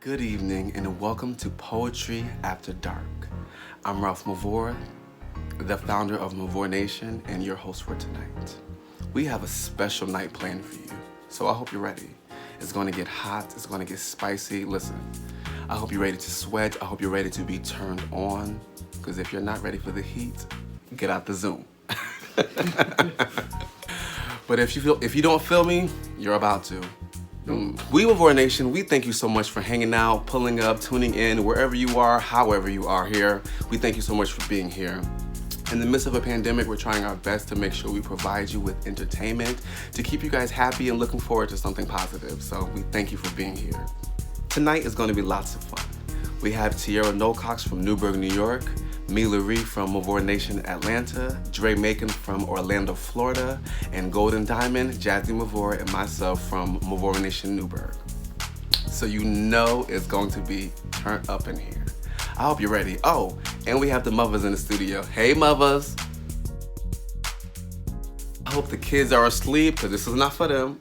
Good evening and welcome to Poetry After Dark. I'm Ralph Mvore, the founder of Mvorenation and your host for tonight. We have a special night planned for you, so I hope you're ready. It's going to get hot, it's going to get spicy. Listen, I hope you're ready to sweat, I hope you're ready to be turned on, because if you're not ready for the heat, get out the Zoom. But if you don't feel me, you're about to. We Mvorenation, we thank you so much for hanging out, pulling up, tuning in, wherever you are, however you are here. We thank you so much for being here. In the midst of a pandemic, we're trying our best to make sure we provide you with entertainment to keep you guys happy and looking forward to something positive. So we thank you for being here. Tonight is going to be lots of fun. We have Tierra Nolcox from Newburgh, New York, Mila Ree from Mvorenation Atlanta, Dre Macon from Orlando, Florida, and Golden Diamond, Jazzy Mvore, and myself from Mvorenation Newburgh. So you know it's going to be turned up in here. I hope you're ready. Oh, and we have the mothers in the studio. Hey, mothers. I hope the kids are asleep, because this is not for them.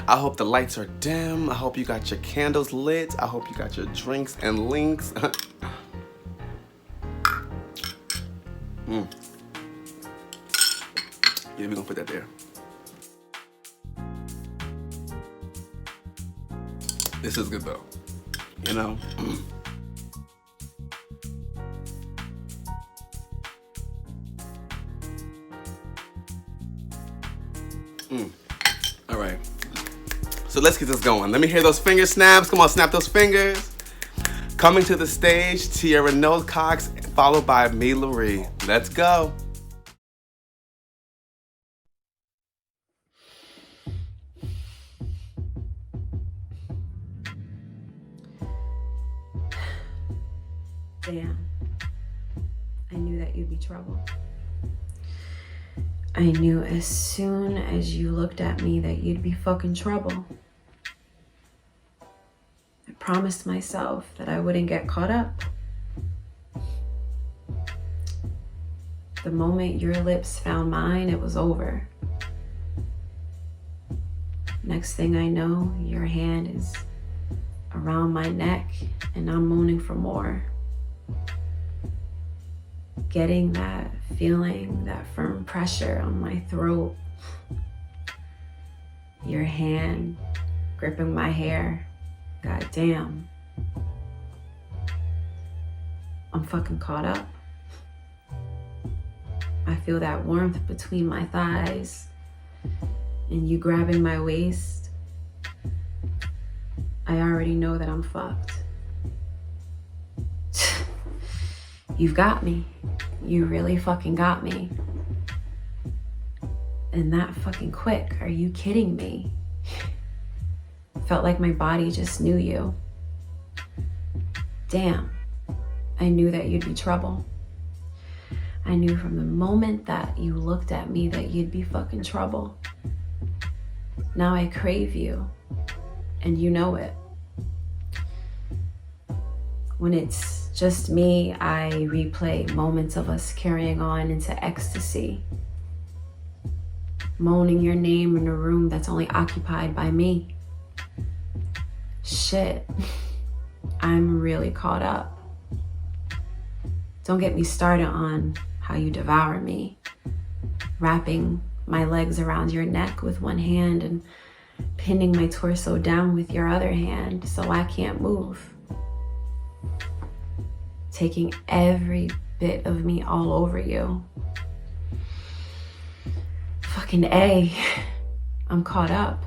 I hope the lights are dim. I hope you got your candles lit. I hope you got your drinks and links. Yeah, we're gonna put that there. This is good though, you know? All right, so let's get this going. Let me hear those finger snaps. Come on, snap those fingers. Coming to the stage, Tierra Nolcox, followed by Mila Ree. Let's go. Damn, I knew that you'd be trouble. I knew as soon as you looked at me that you'd be fucking trouble. I promised myself that I wouldn't get caught up. The moment your lips found mine, it was over. Next thing I know, your hand is around my neck and I'm moaning for more. Getting that feeling, that firm pressure on my throat. Your hand gripping my hair. God damn. I'm fucking caught up. I feel that warmth between my thighs and you grabbing my waist. I already know that I'm fucked. You've got me. You really fucking got me. And that fucking quick. Are you kidding me? Felt like my body just knew you. Damn. I knew that you'd be trouble. I knew from the moment that you looked at me that you'd be fucking trouble. Now I crave you. And you know it. When it's just me, I replay moments of us carrying on into ecstasy. Moaning your name in a room that's only occupied by me. Shit, I'm really caught up. Don't get me started on how you devour me. Wrapping my legs around your neck with one hand and pinning my torso down with your other hand so I can't move. Taking every bit of me all over you. Fucking A, I'm caught up.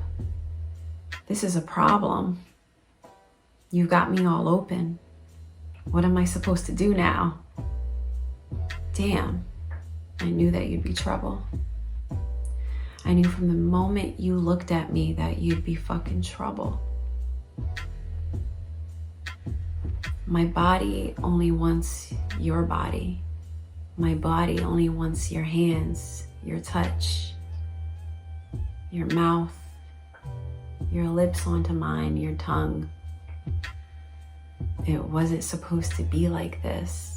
This is a problem. You've got me all open. What am I supposed to do now? Damn, I knew that you'd be trouble. I knew from the moment you looked at me that you'd be fucking trouble. My body only wants your body. My body only wants your hands, your touch, your mouth, your lips onto mine, your tongue. It wasn't supposed to be like this.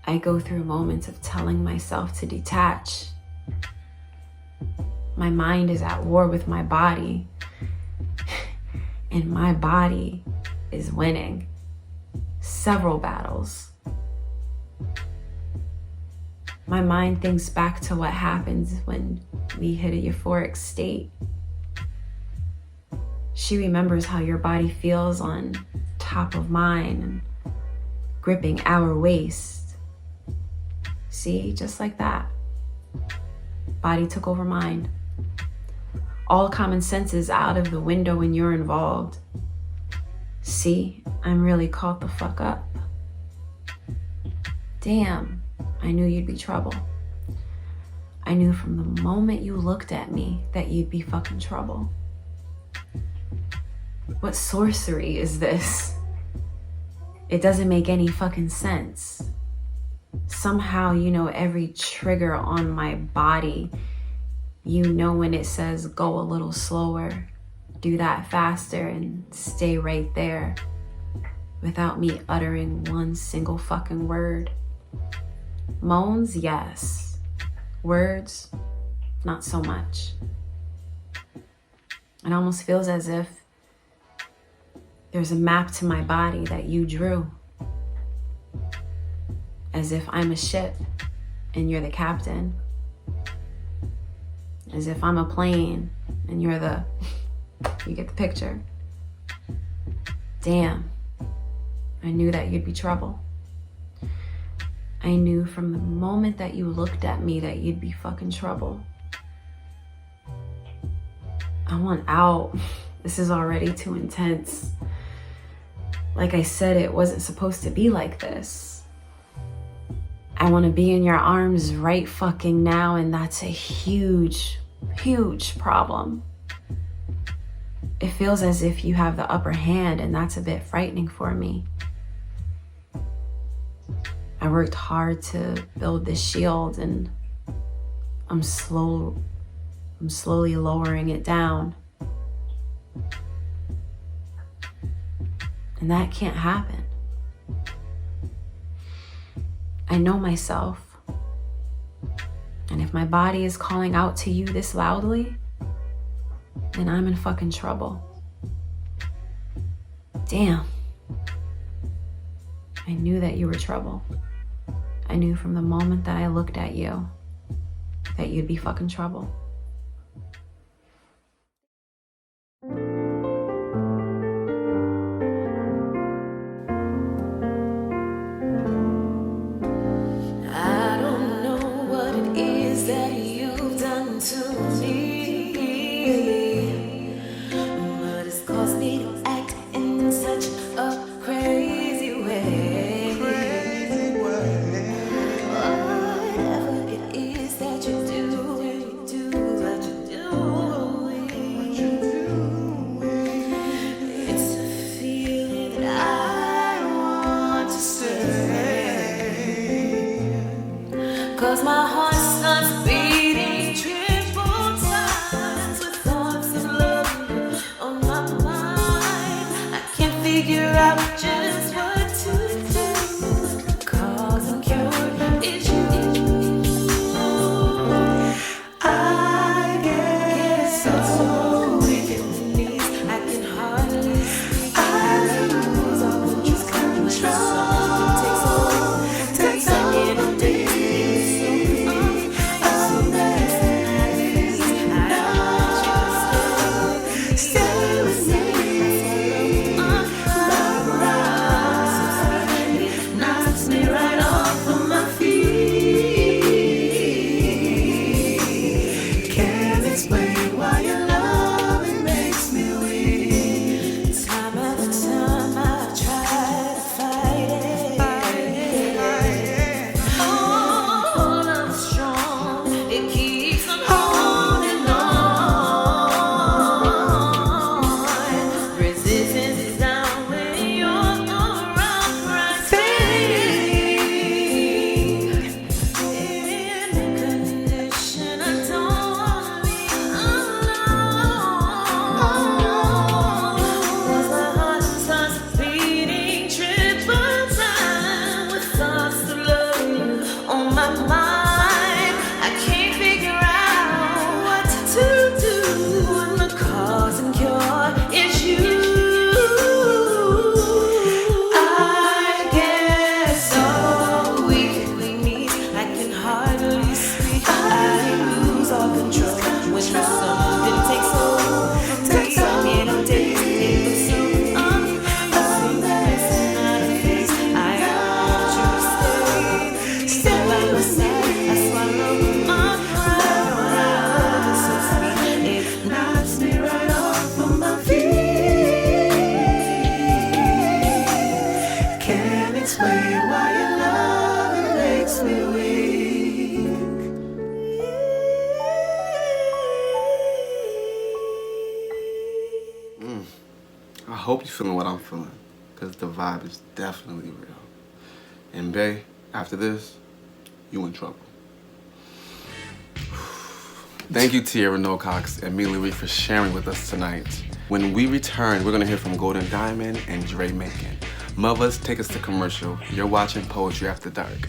I go through moments of telling myself to detach. My mind is at war with my body. And my body is winning several battles. My mind thinks back to what happens when we hit a euphoric state. She remembers how your body feels on top of mine and gripping our waist. See, just like that. Body took over mind. All common sense is out of the window when you're involved. See, I'm really caught the fuck up. Damn, I knew you'd be trouble. I knew from the moment you looked at me that you'd be fucking trouble. What sorcery is this? It doesn't make any fucking sense. Somehow you know every trigger on my body. You know when it says go a little slower, do that faster, and stay right there without me uttering one single fucking word. Moans, yes. Words, not so much. It almost feels as if there's a map to my body that you drew. As if I'm a ship and you're the captain. As if I'm a plane and you're the, you get the picture. Damn, I knew that you'd be trouble. I knew from the moment that you looked at me that you'd be fucking trouble. I want out. This is already too intense. Like I said, it wasn't supposed to be like this. I want to be in your arms right fucking now, and that's a huge, huge problem. It feels as if you have the upper hand, and that's a bit frightening for me. I worked hard to build this shield, and I'm slowly lowering it down. And that can't happen. I know myself. And if my body is calling out to you this loudly, then I'm in fucking trouble. Damn. I knew that you were trouble. I knew from the moment that I looked at you that you'd be fucking trouble. Cause my heart starts beating triple times with thoughts of love on my mind. I can't figure out just what to do, cause I'm cured, it's you. I get so weak in the knees, I can hardly speak. I lose all control. Takes all in me. hope you're feeling what I'm feeling, because the vibe is definitely real. And bae, after this, you in trouble. Thank you, Tierra Cox and Mila Reed, for sharing with us tonight. When we return, we're gonna hear from Golden Diamond and Dre Macon. Mothers, take us to commercial. You're watching Poetry After Dark.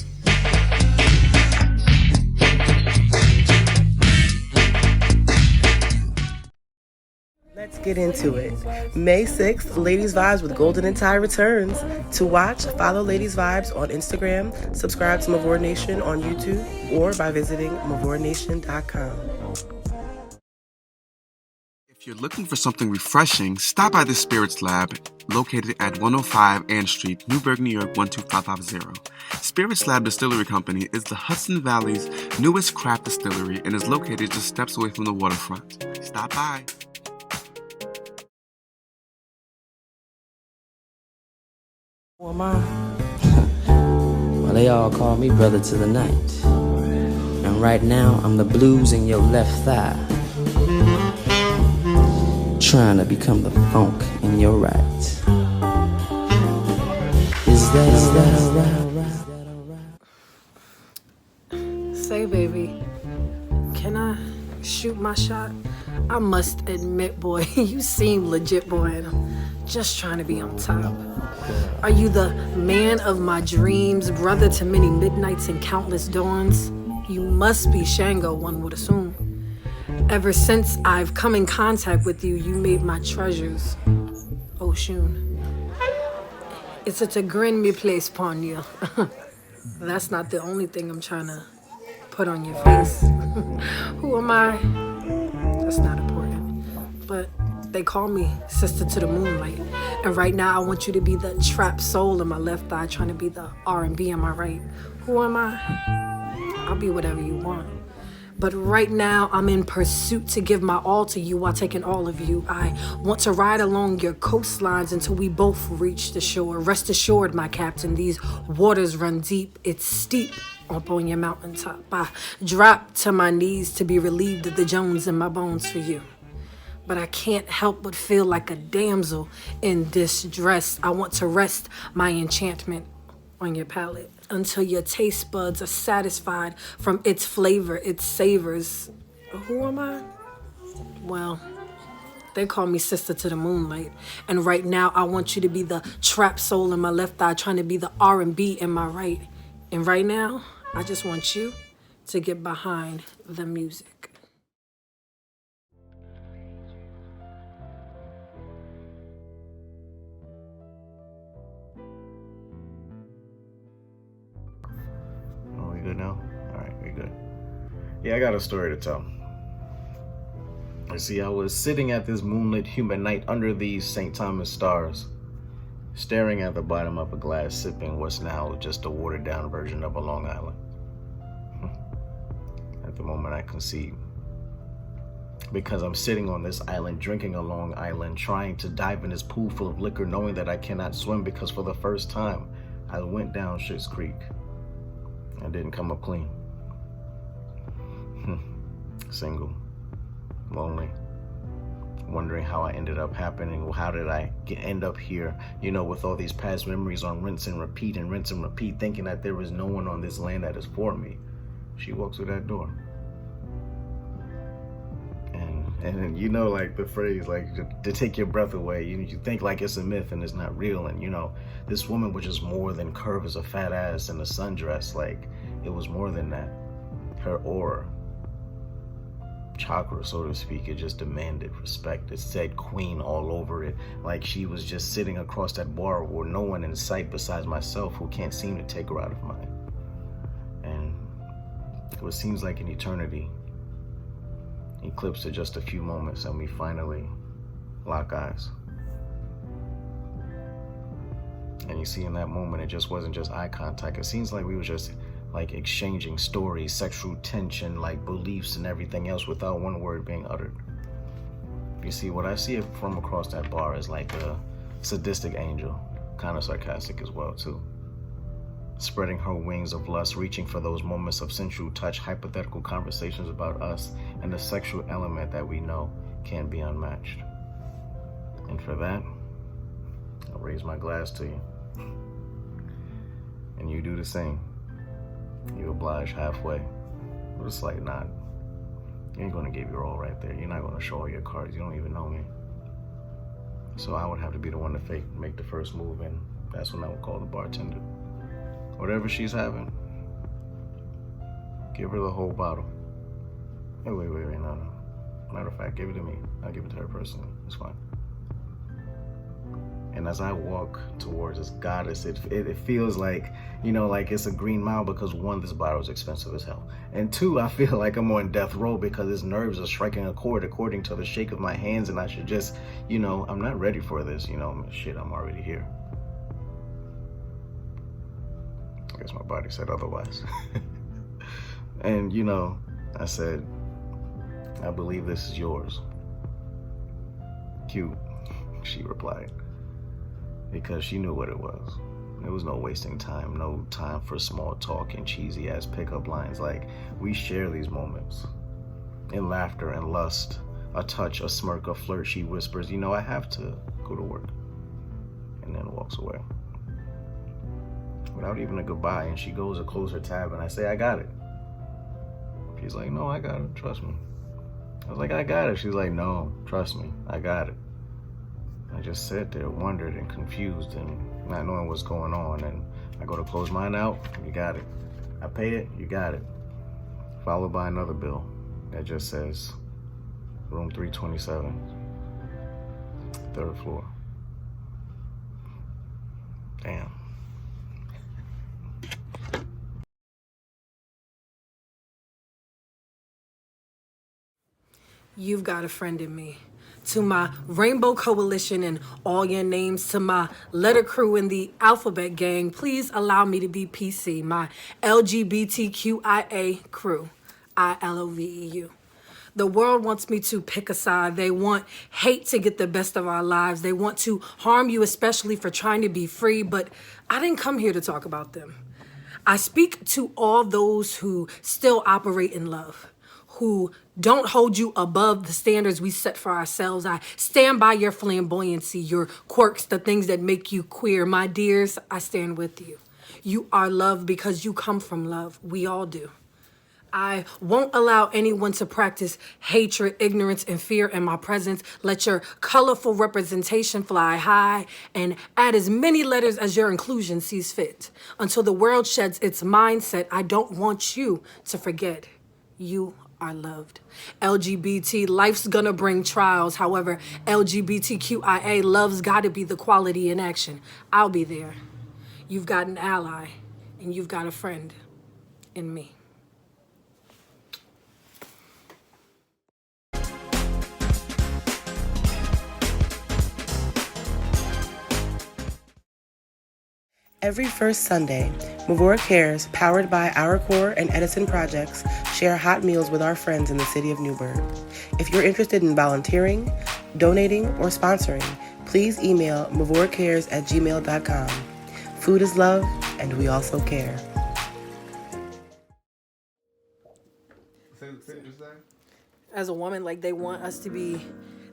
Let's get into it. May 6th, Ladies Vibes with Golden and Ty returns. To watch, follow Ladies Vibes on Instagram, subscribe to Mvorenation on YouTube, or by visiting Mvorenation.com. If you're looking for something refreshing, stop by the Spirits Lab, located at 105 Ann Street, Newburgh, New York 12550. Spirits Lab Distillery Company is the Hudson Valley's newest craft distillery and is located just steps away from the waterfront. Stop by. Who am I? Well, they all call me brother to the night. And right now, I'm the blues in your left thigh. Trying to become the funk in your right. Is that alright? Say, baby, can I shoot my shot? I must admit, boy, you seem legit, boy, and I'm just trying to be on top. Are you the man of my dreams, brother to many midnights and countless dawns? You must be Shango, one would assume. Ever since I've come in contact with you, you made my treasures. Oshun. It's a grin me place upon you. That's not the only thing I'm trying to put on your face. Who am I? That's not important. But they call me Sister to the Moonlight. And right now I want you to be the trap soul in my left eye, trying to be the R&B in my right. Who am I? I'll be whatever you want. But right now, I'm in pursuit to give my all to you while taking all of you. I want to ride along your coastlines until we both reach the shore. Rest assured, my captain, these waters run deep. It's steep up on your mountaintop. I drop to my knees to be relieved of the Jones in my bones for you. But I can't help but feel like a damsel in distress. I want to rest my enchantment on your palate until your taste buds are satisfied from its flavor, its savors. Who am I? Well, they call me Sister to the Moonlight. And right now, I want you to be the trap soul in my left eye, trying to be the R&B in my right. And right now, I just want you to get behind the music. Good now? Alright, we're good. Yeah, I got a story to tell. You see, I was sitting at this moonlit humid night under these St. Thomas stars, staring at the bottom of a glass, sipping what's now just a watered down version of a Long Island. At the moment I conceive. Because I'm sitting on this island, drinking a Long Island, trying to dive in this pool full of liquor, knowing that I cannot swim because for the first time, I went down Schitt's Creek. I didn't come up clean. Single, lonely, wondering how I ended up happening. How did I end up here? You know, with all these past memories on rinse and repeat, thinking that there is no one on this land that is for me. She walks through that door. And you know, like the phrase, like to take your breath away, you think like it's a myth and it's not real. And you know, this woman was just more than curved as a fat ass in a sundress. Like, it was more than that. Her aura, chakra, so to speak, it just demanded respect. It said queen all over it. Like she was just sitting across that bar with no one in sight besides myself, who can't seem to take her out of mine. And what seems like an eternity eclipsed to just a few moments, and we finally lock eyes. And you see, in that moment, it just wasn't just eye contact. It seems like we were just like exchanging stories, sexual tension, like beliefs and everything else without one word being uttered. You see, what I see from across that bar is like a sadistic angel, kind of sarcastic as well too. Spreading her wings of lust, reaching for those moments of sensual touch, hypothetical conversations about us, and the sexual element that we know can't be unmatched. And for that, raise my glass to you. And you do the same. You oblige halfway with a slight nod. You ain't gonna give your all right there. You're not gonna show all your cards. You don't even know me. So I would have to be the one to make the first move, and that's when I would call the bartender. Whatever she's having, give her the whole bottle. Hey, wait, no. Matter of fact, give it to me. I'll give it to her personally. It's fine. And as I walk towards this goddess, it feels like, like it's a Green Mile, because one, this bottle is expensive as hell. And two, I feel like I'm on death row because his nerves are striking a chord according to the shake of my hands, and I should just, I'm not ready for this, shit, I'm already here. I guess my body said otherwise. And, I said, I believe this is yours. Cute, she replied, because she knew what it was. There was no wasting time, no time for small talk and cheesy ass pickup lines. Like, we share these moments in laughter and lust, a touch, a smirk, a flirt. She whispers, I have to go to work, and then walks away without even a goodbye. And she goes to close her tab, and I say, I got it. She's like, no, I got it, trust me. I was like, I got it. She's like, no, trust me, I got it. I just sat there, wondered and confused and not knowing what's going on. And I go to close mine out, you got it. I pay it, you got it. Followed by another bill that just says, room 327, 3rd floor. Damn. You've got a friend in me. To my Rainbow Coalition and all your names, to my letter crew in the alphabet gang, please allow me to be PC, my LGBTQIA crew, ILOVEU. The world wants me to pick a side. They want hate to get the best of our lives. They want to harm you, especially for trying to be free, but I didn't come here to talk about them. I speak to all those who still operate in love, who don't hold you above the standards we set for ourselves. I stand by your flamboyancy, your quirks, the things that make you queer. My dears, I stand with you. You are loved because you come from love. We all do. I won't allow anyone to practice hatred, ignorance, and fear in my presence. Let your colorful representation fly high and add as many letters as your inclusion sees fit. Until the world sheds its mindset, I don't want you to forget. You are loved. LGBT, life's gonna bring trials. However, LGBTQIA, love's gotta be the quality in action. I'll be there. You've got an ally, and you've got a friend in me. Every first Sunday, Mvora Cares, powered by Our Core and Edison Projects, share hot meals with our friends in the city of Newburgh. If you're interested in volunteering, donating, or sponsoring, please email mvoracares@gmail.com. Food is love, and we also care. As a woman, like, they want us to be,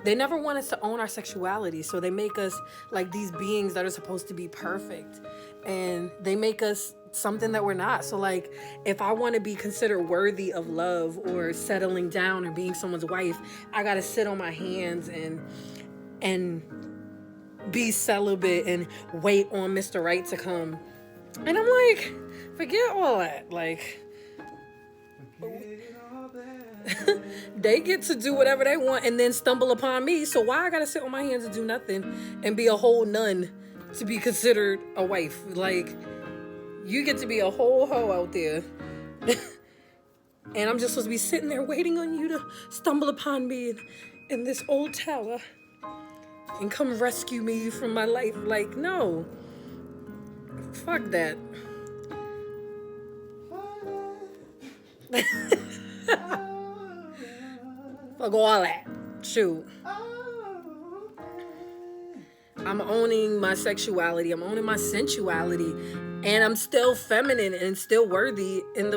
they never want us to own our sexuality. So they make us like these beings that are supposed to be perfect. And they make us something that we're not. So like, if I want to be considered worthy of love or settling down or being someone's wife, I got to sit on my hands and be celibate and wait on Mr. Right to come. And I'm like, forget all that. Like, they get to do whatever they want and then stumble upon me. So why I gotta sit on my hands and do nothing and be a whole nun to be considered a wife? Like, you get to be a whole hoe out there. And I'm just supposed to be sitting there waiting on you to stumble upon me in this old tower and come rescue me from my life. Like, no. Fuck that. Fuck all that. Shoot. I'm owning my sexuality. I'm owning my sensuality. And I'm still feminine and still worthy in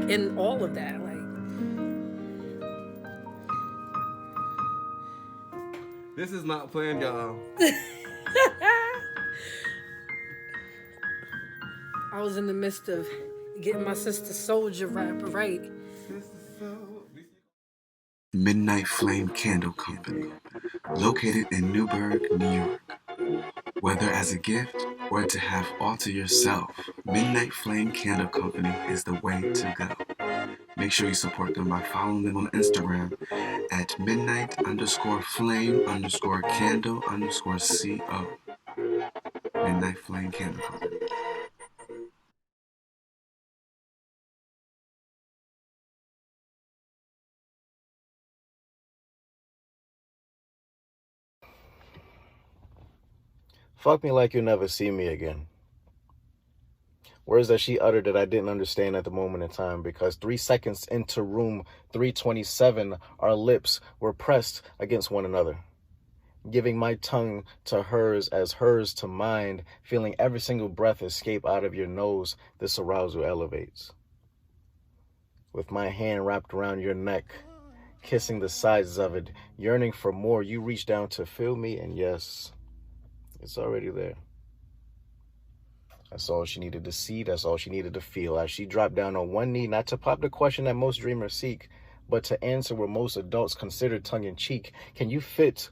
in all of that. Like, this is not planned, y'all. I was in the midst of getting my sister Soldier rapper right. Midnight Flame Candle Company, located in Newburgh, New York. Whether as a gift or to have all to yourself, Midnight Flame Candle Company is the way to go. Make sure you support them by following them on Instagram at midnight_flame_candle_co. Midnight Flame Candle Company. Fuck me like you'll never see me again. Words that she uttered that I didn't understand at the moment in time, because 3 seconds into room 327, our lips were pressed against one another, giving my tongue to hers as hers to mine, feeling every single breath escape out of your nose. This arousal elevates. With my hand wrapped around your neck, kissing the sides of it, yearning for more, you reach down to feel me, and yes, it's already there. That's all she needed to see. That's all she needed to feel. As she dropped down on one knee, not to pop the question that most dreamers seek, but to answer what most adults consider tongue-in-cheek. Can you fit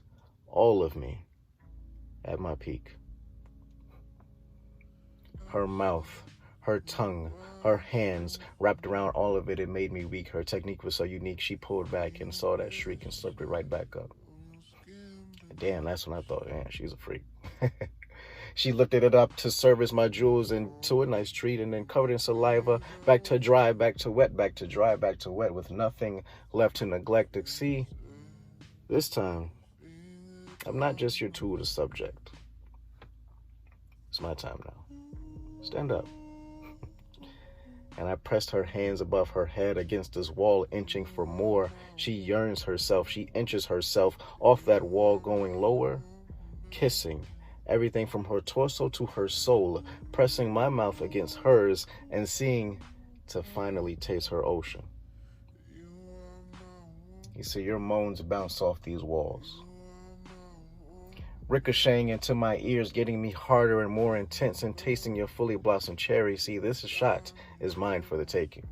all of me at my peak? Her mouth, her tongue, her hands wrapped around all of it. It made me weak. Her technique was so unique. She pulled back and saw that shriek and slipped it right back up. Damn, that's when I thought, man, she's a freak. She lifted it up to service my jewels into a nice treat, and then covered in saliva, back to dry, back to wet, back to dry, back to wet, with nothing left to neglect. See, this time, I'm not just your tool to subject. It's my time now. Stand up. And I pressed her hands above her head against this wall, inching for more. She yearns herself. She inches herself off that wall, going lower, kissing everything from her torso to her soul, pressing my mouth against hers and seeing to finally taste her ocean. You see, your moans bounce off these walls, ricocheting into my ears, getting me harder and more intense, and tasting your fully blossomed cherry. See, this shot is mine for the taking.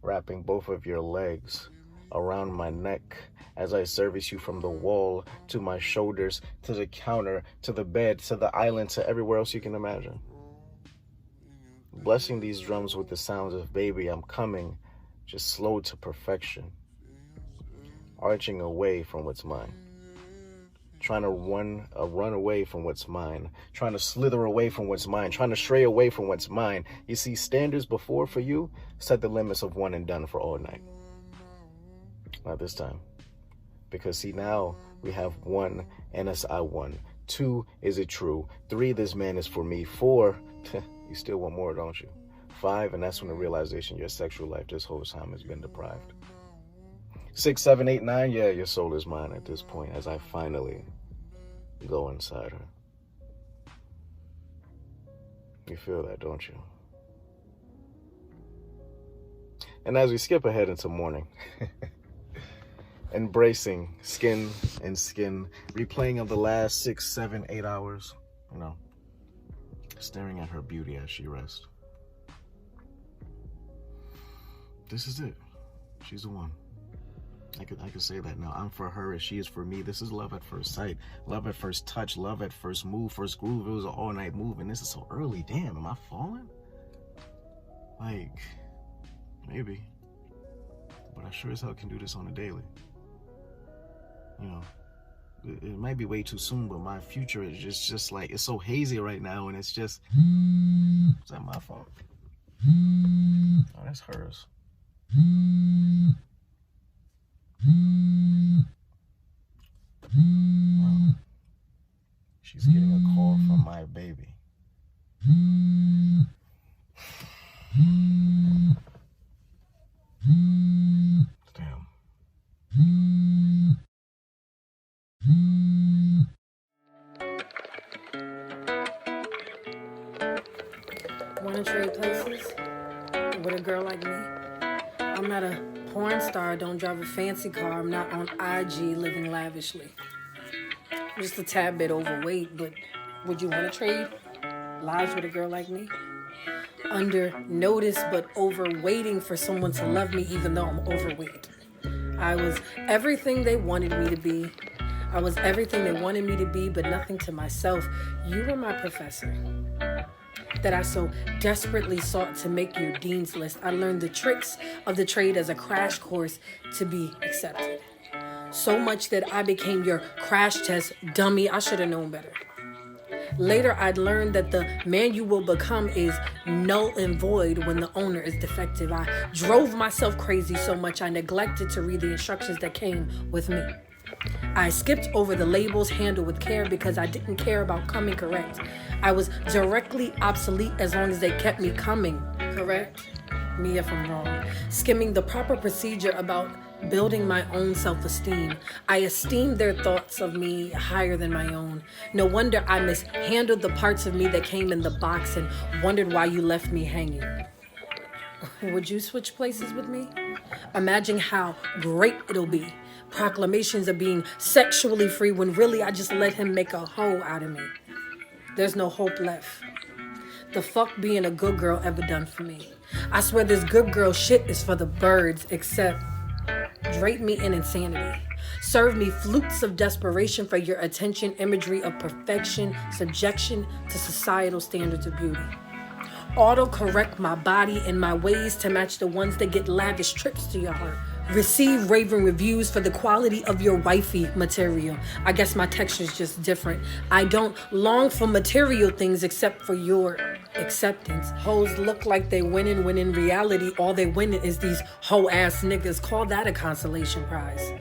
Wrapping both of your legs around my neck as I service you from the wall to my shoulders, to the counter, to the bed, to the island, to everywhere else you can imagine. Blessing these drums with the sounds of baby, I'm coming, just slow to perfection, arching away from what's mine. Trying to run away from what's mine, trying to slither away from what's mine, trying to stray away from what's mine. You see, standards before for you set the limits of one and done for all night. Not this time. Because see, now we have 1, and that's I won. 2, is it true? 3, this man is for me. 4, you still want more, don't you? 5, and that's when the realization your sexual life this whole time has been deprived. 6, 7, 8, 9, yeah, your soul is mine at this point as I finally go inside her. You feel that, don't you? And as we skip ahead into morning, embracing skin and skin, replaying of the last 6, 7, 8 hours, staring at her beauty as she rests. This is it. She's the one. I could say that now. I'm for her as she is for me. This is love at first sight, love at first touch, love at first move, first groove. It was an all-night move, and this is so early. Damn, am I falling? Like, maybe. But I sure as hell can do this on a daily. It might be way too soon, but my future is just like, it's so hazy right now, and it's just, is that my fault? Oh, that's hers. Wow. She's getting a call from my baby. Damn. Want to trade places with a girl like me? I'm not a porn star, don't drive a fancy car, I'm not on IG living lavishly. I'm just a tad bit overweight, but Would you want to trade lives with a girl like me? Under notice but over waiting for someone to love me even though I'm overweight. I was everything they wanted me to be. I was everything they wanted me to be, but nothing to myself. You were my professor that I so desperately sought to make your dean's list. I learned the tricks of the trade as a crash course to be accepted. So much that I became your crash test dummy. I should have known better. Later, I'd learned that the man you will become is null and void when the owner is defective. I drove myself crazy so much I neglected to read the instructions that came with me. I skipped over the labels handled with care because I didn't care about coming correct. I was directly obsolete as long as they kept me coming correct. Me if I'm wrong. Skimming the proper procedure about building my own self-esteem. I esteemed their thoughts of me higher than my own. No wonder I mishandled the parts of me that came in the box and wondered why you left me hanging. Would you switch places with me? Imagine how great it'll be. Proclamations of being sexually free when really I just let him make a hoe out of me. There's no hope left. The fuck being a good girl ever done for me? I swear this good girl shit is for the birds, except drape me in insanity. Serve me flutes of desperation for your attention, imagery of perfection, subjection to societal standards of beauty. Auto-correct my body and my ways to match the ones that get lavish trips to your heart. Receive raving reviews for the quality of your wifey material. I guess my texture's just different. I don't long for material things except for your acceptance. Hoes look like they winning when in reality all they winning is these hoe-ass niggas. Call that a consolation prize.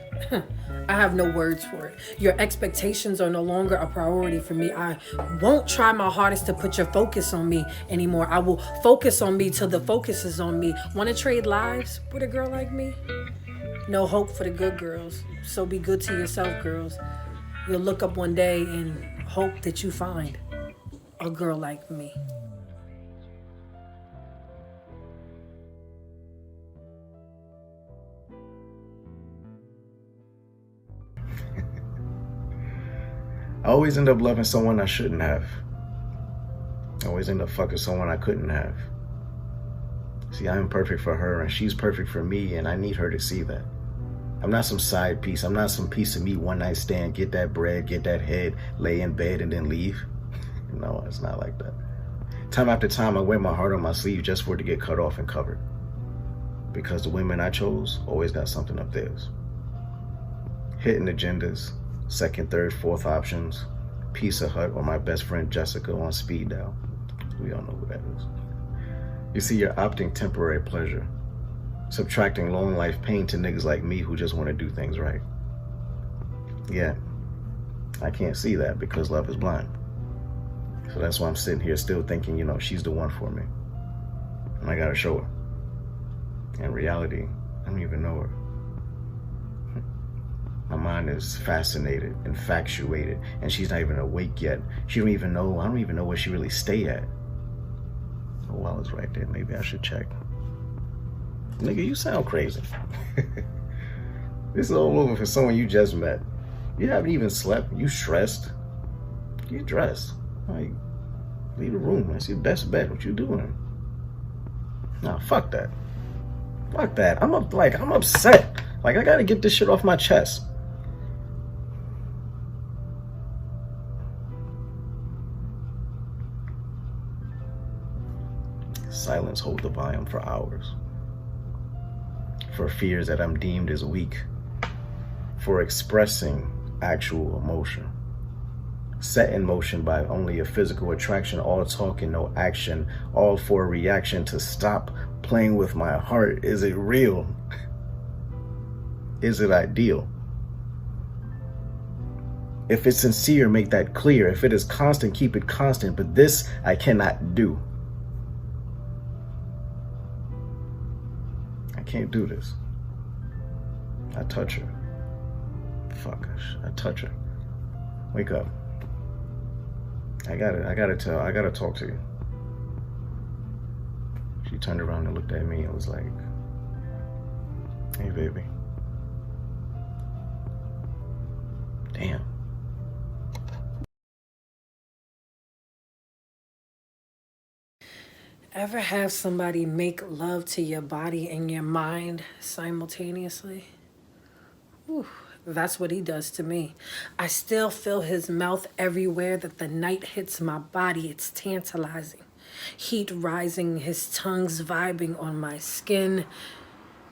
I have no words for it. Your expectations are no longer a priority for me. I won't try my hardest to put your focus on me anymore. I will focus on me till the focus is on me. Want to trade lives with a girl like me? No hope for the good girls. So be good to yourself, girls. You'll look up one day and hope that you find a girl like me. I always end up loving someone I shouldn't have. I always end up fucking someone I couldn't have. See, I am perfect for her and she's perfect for me, and I need her to see that. I'm not some side piece. I'm not some piece of me one night stand, get that bread, get that head, lay in bed and then leave. No, it's not like that. Time after time, I wear my heart on my sleeve just for it to get cut off and covered. Because the women I chose always got something up theirs. Hitting agendas, second, third, fourth options, Pizza Hut, or my best friend Jessica on speed dial. We all know who that is. You see, you're opting temporary pleasure, subtracting long life pain to niggas like me who just want to do things right. Yeah, I can't see that because love is blind. So that's why I'm sitting here still thinking, you know, she's the one for me. And I gotta show her. In reality, I don't even know her. My mind is fascinated, infatuated, and she's not even awake yet. She don't even know, I don't even know where she really stay at. Oh, well, it's right there. Maybe I should check. Nigga, you sound crazy. This is all over for someone you just met. You haven't even slept. You stressed. Get dressed. Like, leave the room. That's your best bet. What you doing? Nah, fuck that. Fuck that. I'm upset. Like, I gotta get this shit off my chest. Silence hold the volume for hours. For fears that I'm deemed as weak. For expressing actual emotion. Set in motion by only a physical attraction, all talk and no action, all for a reaction to stop playing with my heart. Is it real? Is it ideal? If it's sincere, make that clear. If it is constant, keep it constant. But this I cannot do. I can't do this. I touch her. Fuck, I touch her. Wake up. I gotta talk to you. She turned around and looked at me and was like, hey, baby. Damn. Ever have somebody make love to your body and your mind simultaneously? Whew, that's what he does to me. I still feel his mouth everywhere that the night hits my body. It's tantalizing. Heat rising, his tongue's vibing on my skin,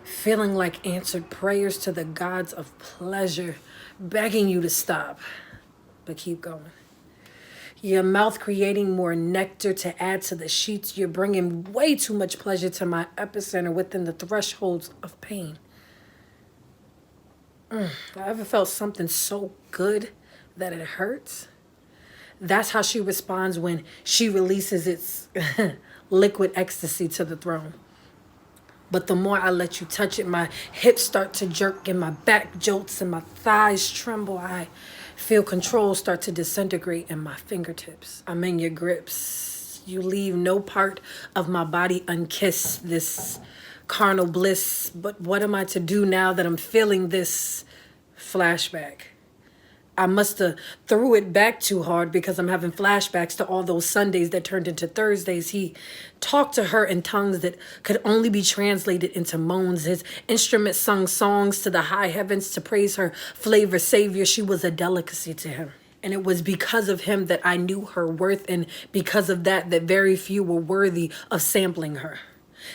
feeling like answered prayers to the gods of pleasure, begging you to stop, but keep going. Your mouth creating more nectar to add to the sheets. You're bringing way too much pleasure to my epicenter within the thresholds of pain. I ever felt something so good that it hurts? That's how she responds when she releases its liquid ecstasy to the throne. But the more I let you touch it, my hips start to jerk and my back jolts and my thighs tremble. I feel control start to disintegrate in my fingertips. I'm in your grips. You leave no part of my body unkissed. This carnal bliss. But what am I to do now that I'm feeling this flashback? I must have threw it back too hard because I'm having flashbacks to all those Sundays that turned into Thursdays. He talked to her in tongues that could only be translated into moans. His instrument sung songs to the high heavens to praise her flavor savior. She was a delicacy to him. And it was because of him that I knew her worth, and because of that very few were worthy of sampling her.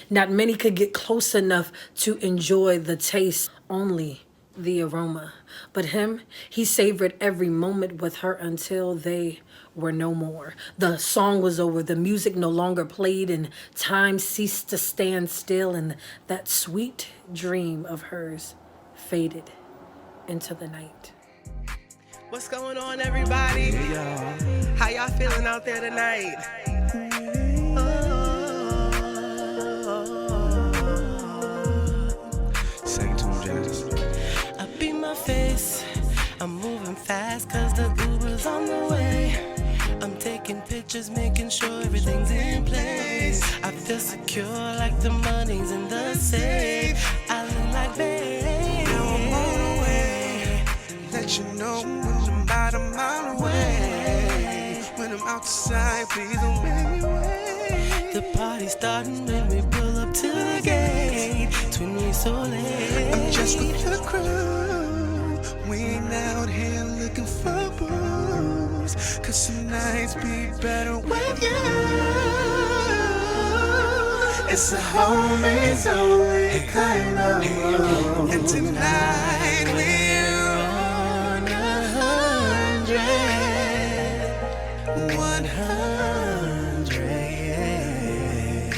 Not many could get close enough to enjoy the taste, only the aroma. But him, he savored every moment with her until they were no more. The song was over, the music no longer played, and time ceased to stand still, and that sweet dream of hers faded into the night. What's going on, everybody? Hey, y'all. How y'all feeling out there tonight? Sing to him, Jazz. I beat my face. I'm moving fast cause the Uber's on the way. I'm taking pictures, making sure everything's in place. I feel secure like the money's in the safe. I look like babe. Now I'm on the way. Let you know when I'm about a mile away. When I'm outside, please don't make me wait. The party's starting when we pull up to the gate. Twin so late. I'm just with the crew. We ain't out here looking for booze. Cause some nights be better with you. It's a homies only kind of room. And tonight we're on 100. 100, yeah.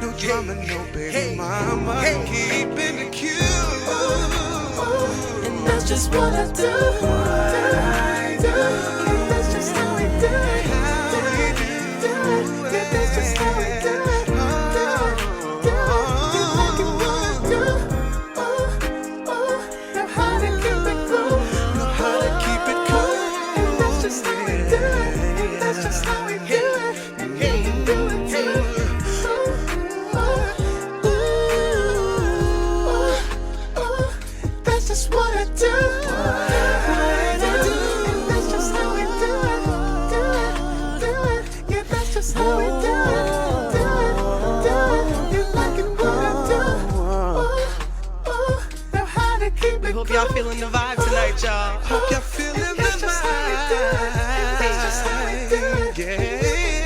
No drama, no baby mama. Keeping it cute. And that's just what I do. And that's just how we do it. Yeah, that's just how we do it. Know how to keep it cool. Know how to keep it cool. And that's just how we do it. And that's just how we do it. And you can do it too. That's just what I do. And that's just how we do it. Do it. Yeah, that's just how we do it. Do it. You liking what I do. Know how to keep it. We hope y'all feeling the vibe tonight, y'all. Hope y'all feeling the That's just how we do it. That's just how we do it. vibe.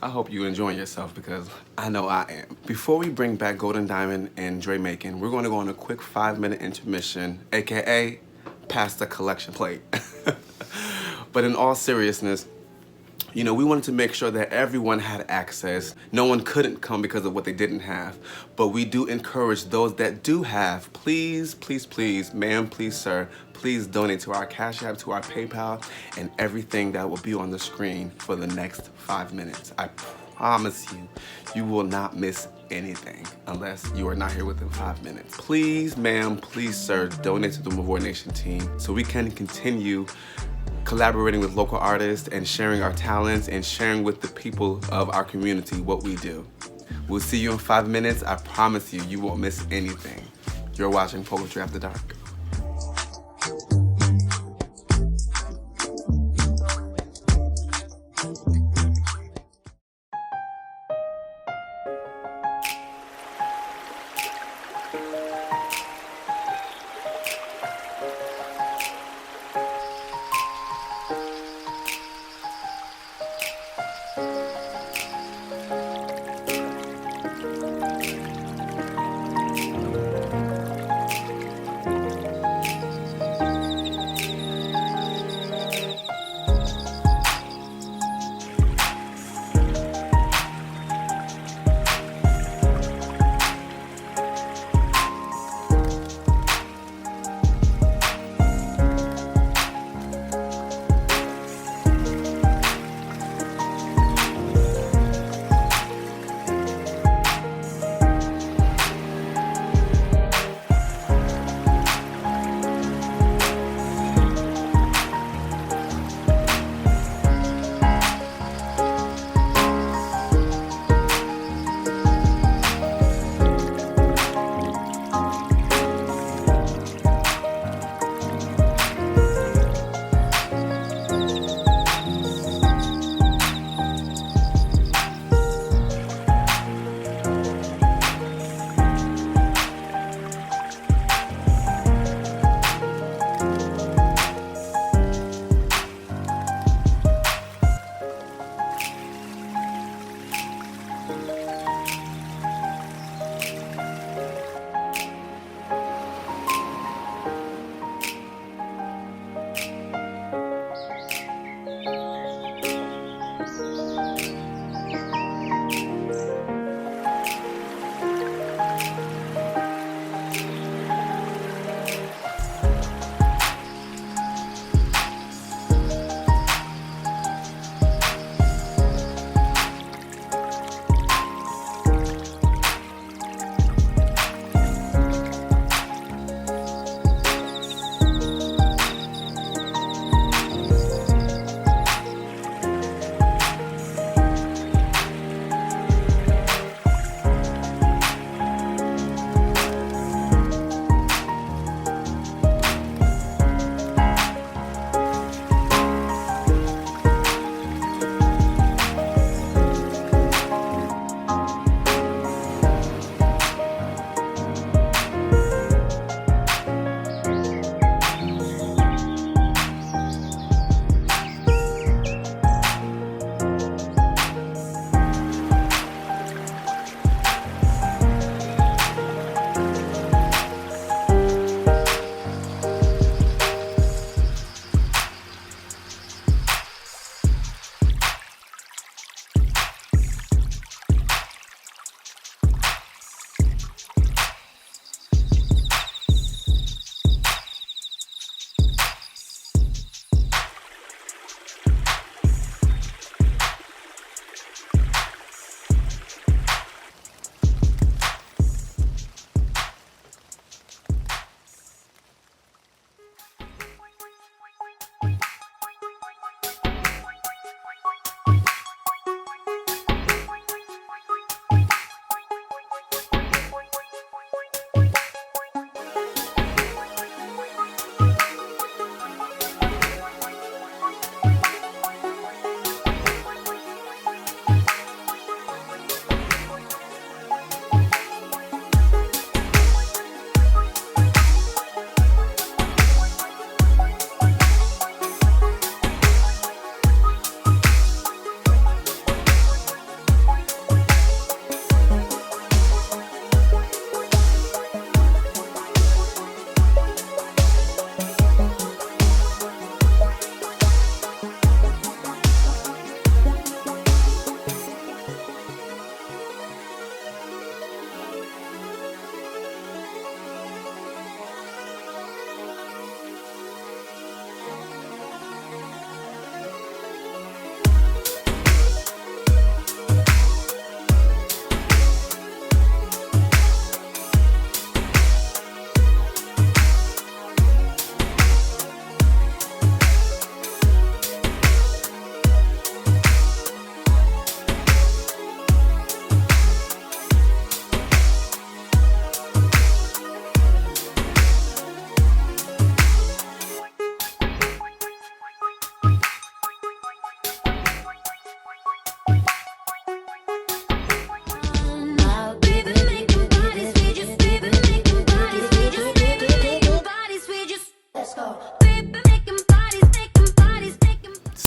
I hope you're enjoying yourself because I know I am. Before we bring back Golden Diamond and Dre Macon, we're going to go on a quick 5-minute intermission, AKA pass the collection plate. But in all seriousness, you know, we wanted to make sure that everyone had access. No one couldn't come because of what they didn't have. But we do encourage those that do have, please, please, please, ma'am, please, sir, please donate to our Cash App, to our PayPal, and everything that will be on the screen for the next 5 minutes. I promise you, you will not miss anything unless you are not here within 5 minutes. Please, ma'am, please, sir, donate to the Mvorenation team so we can continue collaborating with local artists and sharing our talents and sharing with the people of our community what we do. We'll see you in 5 minutes. I promise you, you won't miss anything. You're watching Poetry After Dark.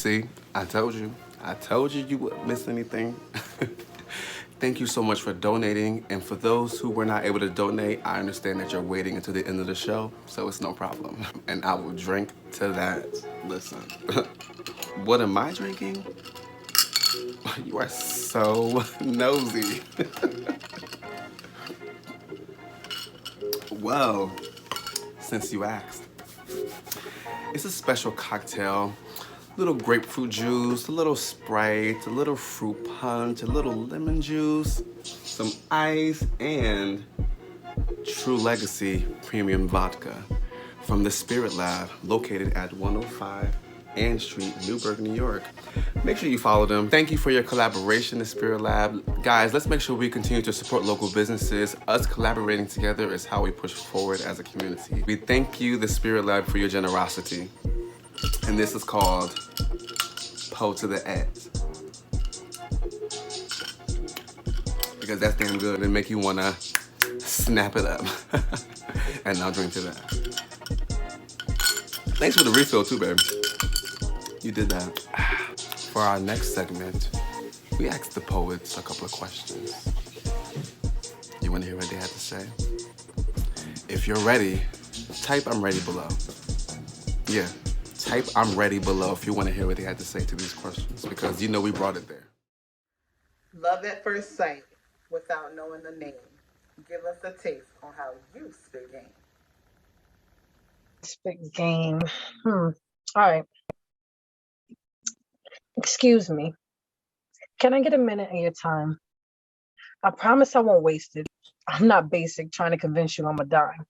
See, I told you. I told you you wouldn't miss anything. Thank you so much for donating. And for those who were not able to donate, I understand that you're waiting until the end of the show, so it's no problem. And I will drink to that. Listen, what am I drinking? You are so nosy. Well, since you asked, it's a special cocktail. Little grapefruit juice, a little Sprite, a little fruit punch, a little lemon juice, some ice, and True Legacy Premium Vodka from the Spirit Lab, located at 105 Ann Street, Newburgh, New York. Make sure you follow them. Thank you for your collaboration, the Spirit Lab. Guys, let's make sure we continue to support local businesses. Us collaborating together is how we push forward as a community. We thank you, the Spirit Lab, for your generosity. And this is called Poe to the Eds. Because that's damn good and make you wanna snap it up. And now drink to that. Thanks for the refill too, babe. You did that. For our next segment, we asked the poets a couple of questions. You wanna hear what they had to say? If you're ready, type I'm ready below. Yeah, type I'm ready below if you wanna hear what they had to say to these questions, because you know we brought it there. Love at first sight without knowing the name. Give us a taste on how you spit game. Spit game. All right. Excuse me. Can I get a minute of your time? I promise I won't waste it. I'm not basic trying to convince you I'm a dime.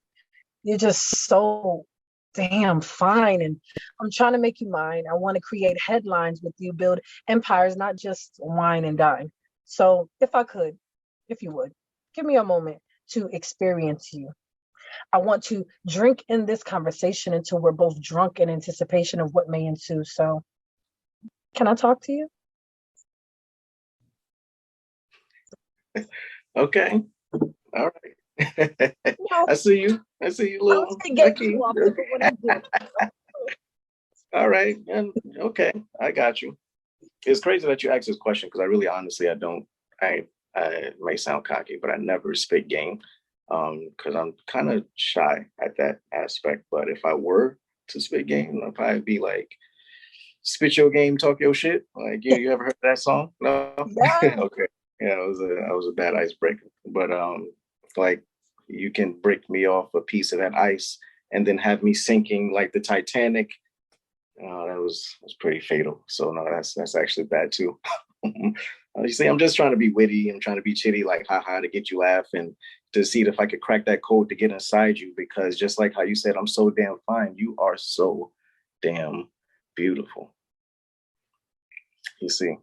You're just so damn fine, and I'm trying to make you mine. I want to create headlines with you, build empires, not just wine and dine. So if you would, give me a moment to experience you. I want to drink in this conversation until we're both drunk in anticipation of what may ensue. So can I talk to you? Okay. All right. No. I see you, little Becky. All right. And okay, I got you. It's crazy that you asked this question because I really honestly I may sound cocky, but I never spit game. Because I'm kind of shy at that aspect. But if I were to spit game, I'd probably be like, spit your game, talk your shit. Like, you ever heard that song? No? Yeah. Okay. Yeah, I was a bad icebreaker. But like, you can break me off a piece of that ice and then have me sinking like the Titanic. That was pretty fatal. So no, that's actually bad too. You see, I'm just trying to be witty. I'm trying to be chitty, like haha, to get you laugh and to see if I could crack that code to get inside you. Because just like how you said, I'm so damn fine. You are so damn beautiful. You see,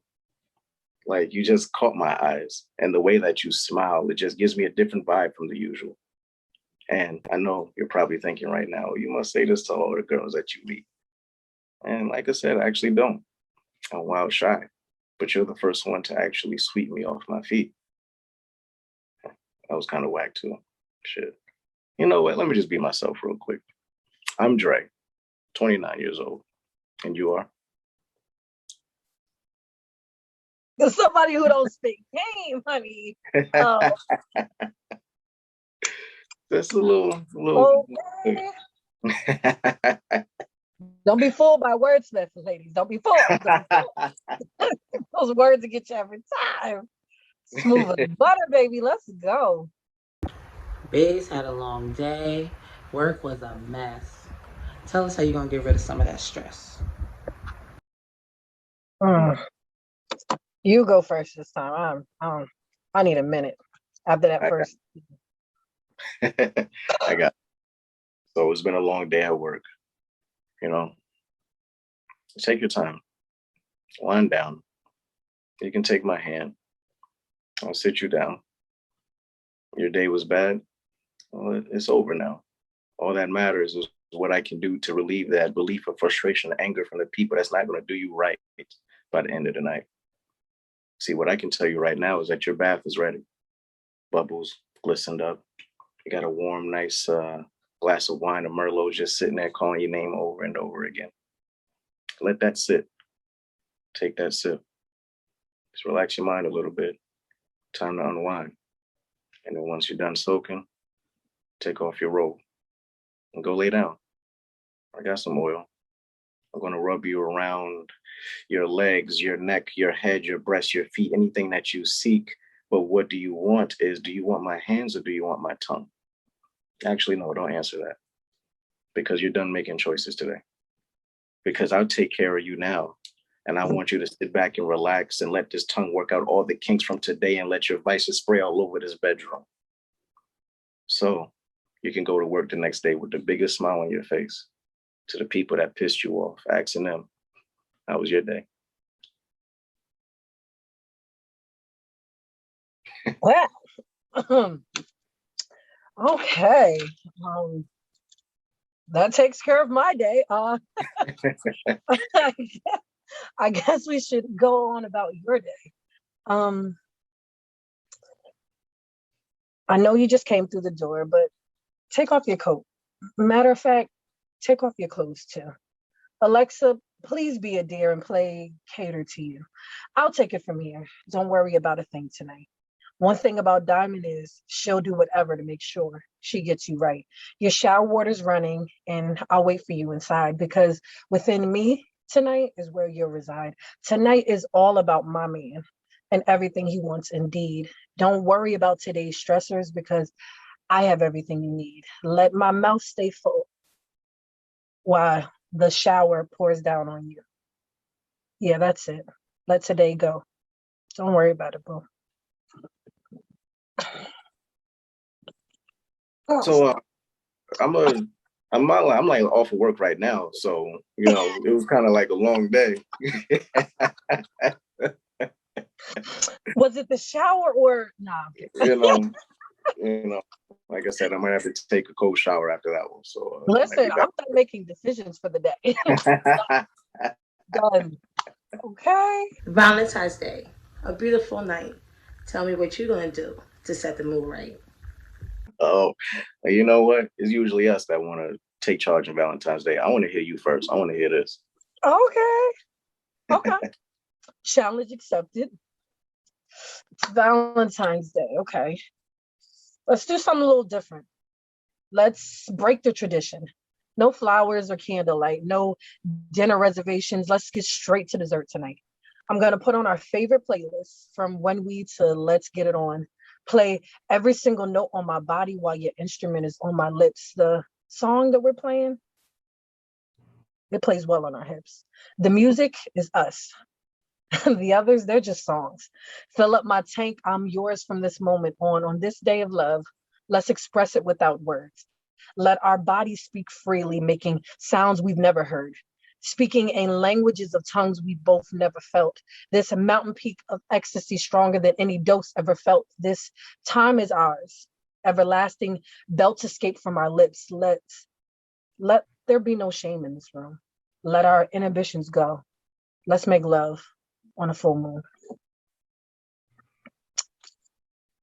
like you just caught my eyes, and the way that you smile, it just gives me a different vibe from the usual. And I know you're probably thinking right now, you must say this to all the girls that you meet. And like I said, I actually don't. I'm wild shy. But you're the first one to actually sweep me off my feet. That was kind of whack too. Shit. You know what? Let me just be myself real quick. I'm Dre, 29 years old. And you are? Somebody who don't speak game, honey. That's a little. Okay. Don't be fooled by wordsmiths, ladies. Don't be fooled. Those words will get you every time. Smooth as butter, baby. Let's go. Biz had a long day. Work was a mess. Tell us how you're going to get rid of some of that stress. You go first this time. I need a minute after that first. I got. So it's been a long day at work. You know, take your time. Wind down. You can take my hand. I'll sit you down. Your day was bad. Well, it's over now. All that matters is what I can do to relieve that belief of frustration and anger from the people that's not going to do you right by the end of the night. See, what I can tell you right now is that your bath is ready. Bubbles glistened up. You got a warm, nice glass of wine, a Merlot just sitting there calling your name over and over again. Let that sit. Take that sip. Just relax your mind a little bit. Time to unwind. And then once you're done soaking, take off your robe and go lay down. I got some oil. I'm going to rub you around your legs, your neck, your head, your breast, your feet, anything that you seek. But what do you want is, do you want my hands or do you want my tongue? Actually, no, don't answer that, because you're done making choices today. Because I'll take care of you now. And I want you to sit back and relax and let this tongue work out all the kinks from today and let your vices spray all over this bedroom. So you can go to work the next day with the biggest smile on your face, to the people that pissed you off, asking them, how was your day? Well, okay. That takes care of my day. I guess we should go on about your day. I know you just came through the door, but take off your coat. Matter of fact, take off your clothes too. Alexa, please be a dear and play Cater to You. I'll take it from here. Don't worry about a thing tonight. One thing about Diamond is she'll do whatever to make sure she gets you right. Your shower water's running, and I'll wait for you inside, because within me tonight is where you'll reside. Tonight is all about my man and everything he wants indeed. Don't worry about today's stressors, because I have everything you need. Let my mouth stay full while the shower pours down on you. Yeah, that's it. Let today go. Don't worry about it, boo. So I'm like off of work right now. So, it was kind of like a long day. Was it the shower or nah? Like I said, I might have to take a cold shower after that one. So Listen, I'm done making decisions for the day. Done. Okay. Valentine's Day, a beautiful night. Tell me what you're going to do to set the mood right. Oh, you know what? It's usually us that want to take charge on Valentine's Day. I want to hear you first. I want to hear this. Okay. Challenge accepted. It's Valentine's Day. Okay. Let's do something a little different. Let's break the tradition. No flowers or candlelight, no dinner reservations. Let's get straight to dessert tonight. I'm going to put on our favorite playlist, from When We to Let's Get It On. Play every single note on my body while your instrument is on my lips. The song that we're playing, it plays well on our hips. The music is us. The others, they're just songs. Fill up my tank. I'm yours from this moment on this day of love. Let's express it without words. Let our bodies speak freely, making sounds we've never heard, speaking in languages of tongues we both never felt. This mountain peak of ecstasy, stronger than any dose ever felt. This time is ours. Everlasting belts escape from our lips. Let there be no shame in this room. Let our inhibitions go. Let's make love on a full moon.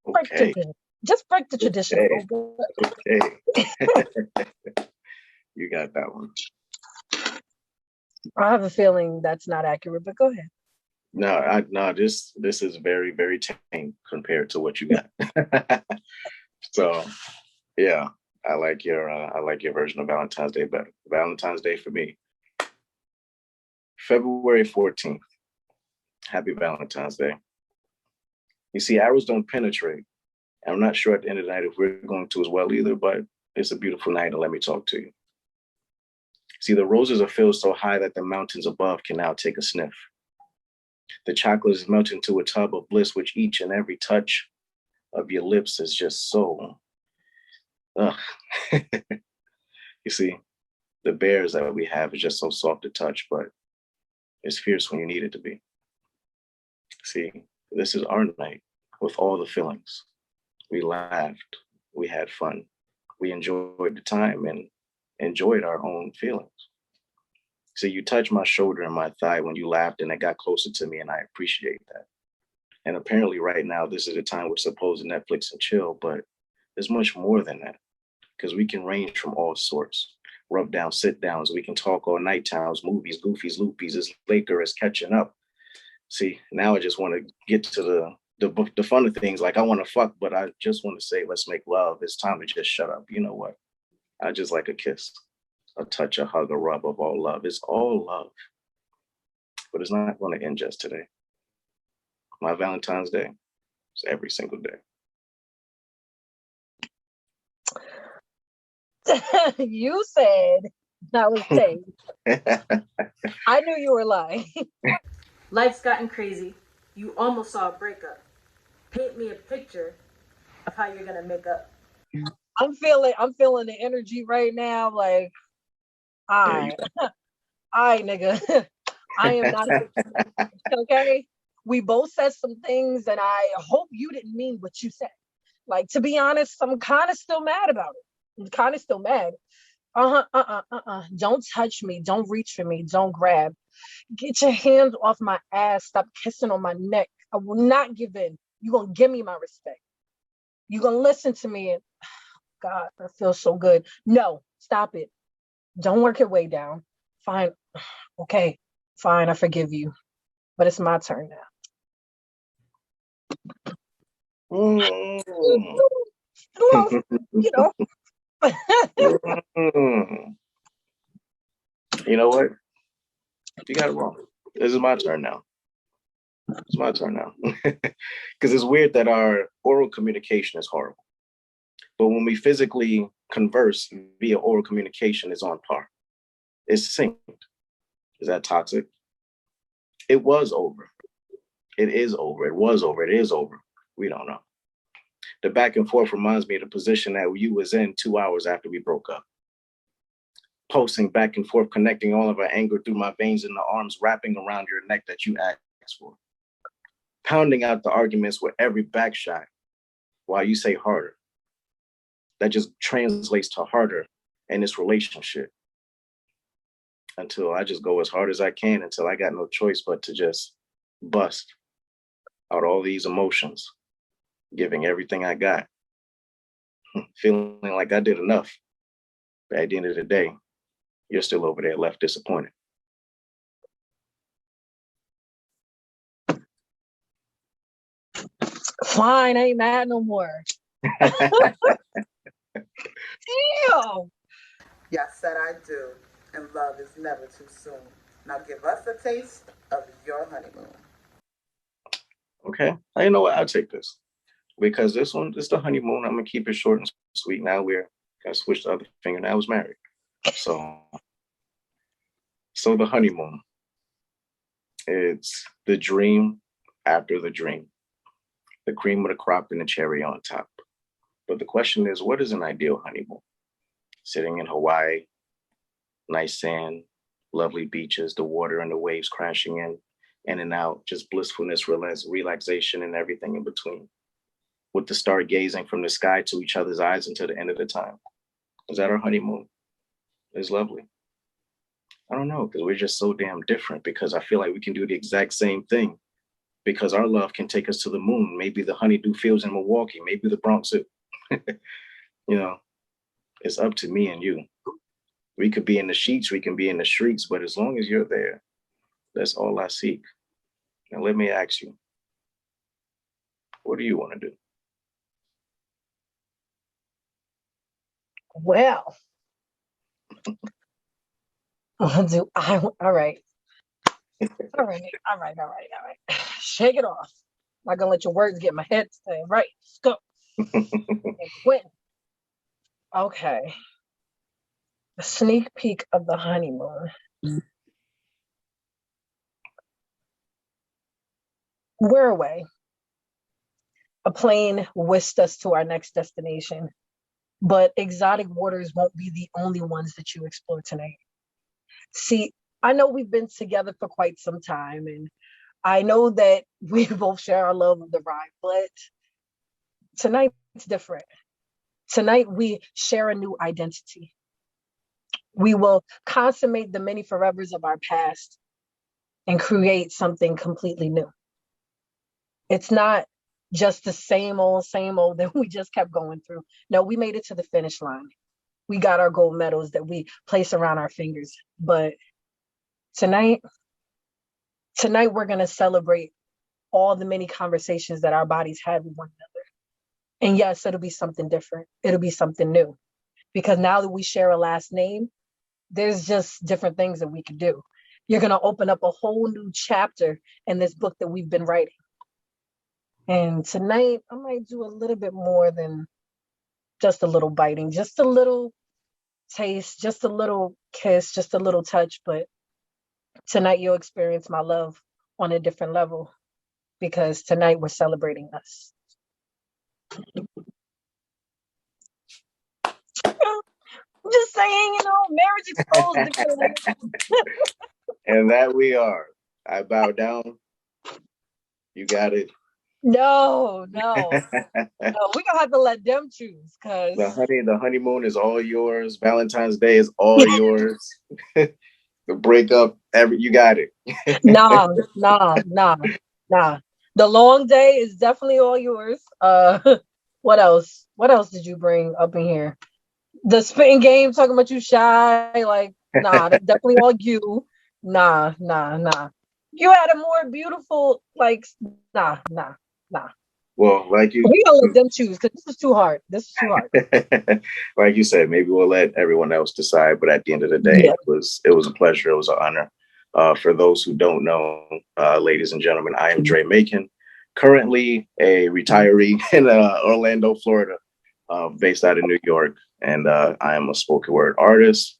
Okay. Just break the tradition. Okay. You got that one. I have a feeling that's not accurate, but go ahead. No, this is very, very tame compared to what you got. So, yeah, I like your version of Valentine's Day better. Valentine's Day for me, February 14th. Happy Valentine's Day. You see, arrows don't penetrate. I'm not sure at the end of the night if we're going to as well either, but it's a beautiful night, and let me talk to you. See, the roses are filled so high that the mountains above can now take a sniff. The chocolate is melting into a tub of bliss, which each and every touch of your lips is just so. Ugh. You see, the bears that we have is just so soft to touch, but it's fierce when you need it to be. See, this is our night with all the feelings. We laughed, we had fun, we enjoyed the time and enjoyed our own feelings. So you touched my shoulder and my thigh when you laughed, and it got closer to me, and I appreciate that. And apparently right now, this is the time we're supposed to Netflix and chill, but there's much more than that, because we can range from all sorts. Rub down, sit downs, we can talk all night towns, movies, goofies, loopies, it's Laker is catching up. See, now I just want to get to the fun of things. Like I want to fuck, but I just want to say, let's make love. It's time to just shut up. You know what? I just like a kiss, a touch, a hug, a rub of all love. It's all love, but it's not going to end just today. My Valentine's Day is every single day. You said that was safe. I knew you were lying. Life's gotten crazy. You almost saw a breakup. Paint me a picture of how you're gonna make up. I'm feeling the energy right now. Like, I nigga, I am not okay. We both said some things, and I hope you didn't mean what you said. Like, to be honest, I'm kind of still mad about it. I'm kind of still mad. Don't touch me. Don't reach for me. Don't grab. Get your hands off my ass. Stop kissing on my neck. I will not give in. You're going to give me my respect. You're going to listen to me. And God, that feels so good. No, stop it. Don't work your way down. Fine. Okay. Fine. I forgive you. But it's my turn now. You know. You know what? You got it wrong. This is my turn now. It's my turn now. Because it's weird that our oral communication is horrible. But when we physically converse via oral communication, it's on par. It's synced. Is that toxic? It was over. It is over. It was over. It is over. We don't know. The back and forth reminds me of the position that you was in 2 hours after we broke up. Pulsing back and forth, connecting all of our anger through my veins and the arms wrapping around your neck that you asked for. Pounding out the arguments with every back shot while you say harder. That just translates to harder in this relationship. Until I just go as hard as I can until I got no choice but to just bust out all these emotions, giving everything I got, feeling like I did enough. But at the end of the day, you're still over there left disappointed. Fine, I ain't mad no more. Damn. Yes, said I do. And love is never too soon. Now give us a taste of your honeymoon. Okay, you know what? I'll take this. Because this one is the honeymoon. I'm gonna keep it short and sweet. Now we're gonna switch the other finger. Now I was married. So the honeymoon. It's the dream after the dream. The cream of the crop and the cherry on top. But the question is, what is an ideal honeymoon? Sitting in Hawaii, nice sand, lovely beaches, the water and the waves crashing in and out, just blissfulness, relaxation, and everything in between. With the stargazing from the sky to each other's eyes until the end of the time. Is that our honeymoon? It's lovely. I don't know, because we're just so damn different, because I feel like we can do the exact same thing, because our love can take us to the moon. Maybe the honeydew fields in Milwaukee, maybe the Bronx. You know, it's up to me and you. We could be in the sheets, we can be in the streets, but as long as you're there, that's all I seek. Now let me ask you, what do you want to do? Well, all right. All right. Shake it off. I'm not gonna let your words get my head stay. Right. Let's go. Quinn. Okay. A sneak peek of the honeymoon. We're away. A plane whisked us to our next destination, but exotic waters won't be the only ones that you explore tonight. See, I know we've been together for quite some time, and I know that we both share our love of the ride, but tonight it's different. Tonight we share a new identity. We will consummate the many forevers of our past and create something completely new. It's not just the same old that we just kept going through. No, we made it to the finish line. We got our gold medals that we place around our fingers. But tonight, Tonight, we're going to celebrate all the many conversations that our bodies had with one another. And yes, it'll be something different. It'll be something new. Because now that we share a last name, there's just different things that we could do. You're going to open up a whole new chapter in this book that we've been writing. And tonight, I might do a little bit more than just a little biting, just a little taste, just a little kiss, just a little touch. But tonight, you'll experience my love on a different level because tonight we're celebrating us. I'm just saying, marriage exposed. And that we are. I bow down. You got it. No. We're gonna have to let them choose because The honeymoon is all yours. Valentine's Day is all yours. The breakup, you got it. nah. The long day is definitely all yours. What else? What else did you bring up in here? The spitting game talking about you shy, like, nah, that's definitely all you. Nah. You had a more beautiful, like, nah. Well, like you, We gonna let them choose because this is too hard. like you said, maybe we'll let everyone else decide. But at the end of the day, Yeah. it was a pleasure. It was an honor. For those who don't know, ladies and gentlemen, I am Dre Macon, currently a retiree in Orlando, Florida, based out of New York, and I am a spoken word artist,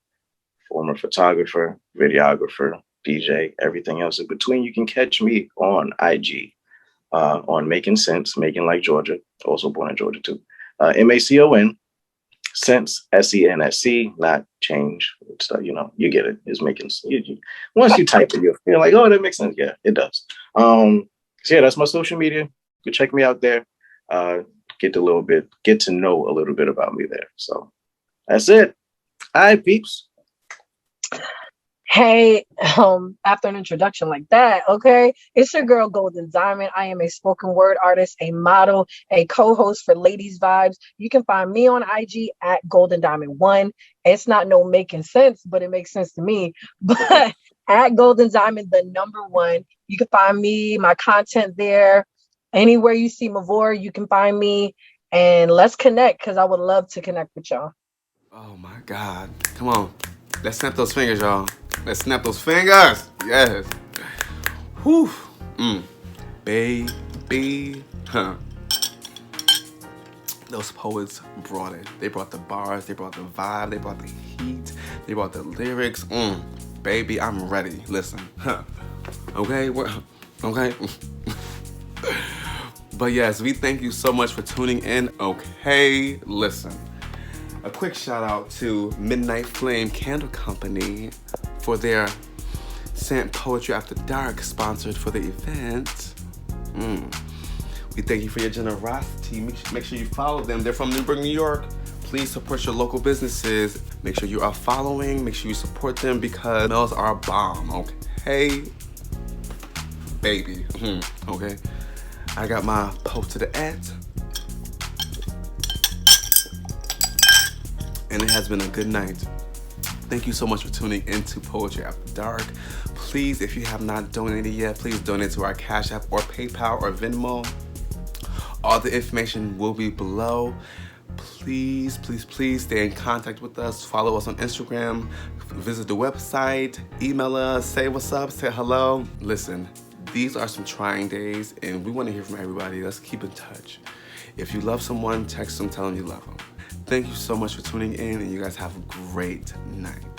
former photographer, videographer, DJ, everything else in between. You can catch me on IG. On Making Sense, Making like Georgia, also born in Georgia too. MACON, Sense, SENSC, not change. So, you get it. It's making, once you type it, you're like, oh, that makes sense. Yeah, it does. So yeah, that's my social media. You check me out there. Get to know a little bit about me there. So that's it. Hi, peeps. Hey, after an introduction like that, okay, it's your girl Golden Diamond. I am a spoken word artist, a model, a co-host for Ladies Vibes. You can find me on IG at Golden Diamond 1. It's not no making sense, but it makes sense to me. But at Golden Diamond, the number 1, you can find me, my content there. Anywhere you see Mavor, you can find me. And let's connect because I would love to connect with y'all. Oh my God. Come on. Let's snap those fingers, y'all. Let's snap those fingers. Yes. Whew. Baby. Huh. Those poets brought it. They brought the bars. They brought the vibe. They brought the heat. They brought the lyrics. Baby, I'm ready. Listen. Huh. Okay? Okay? But yes, we thank you so much for tuning in. Okay? Listen. A quick shout out to Midnight Flame Candle Company for their Scent Poetry After Dark sponsored for the event. We thank you for your generosity. Make sure you follow them. They're from Newburgh, New York. Please support your local businesses. Make sure you are following. Make sure you support them because smells are a bomb, okay? Baby, okay? I got my post to the ad. And it has been a good night. Thank you so much for tuning into Poetry After Dark. Please, if you have not donated yet, please donate to our Cash App or PayPal or Venmo. All the information will be below. Please stay in contact with us. Follow us on Instagram. Visit the website. Email us. Say what's up. Say hello. Listen, these are some trying days, and we want to hear from everybody. Let's keep in touch. If you love someone, text them, tell them you love them. Thank you so much for tuning in, and you guys have a great night.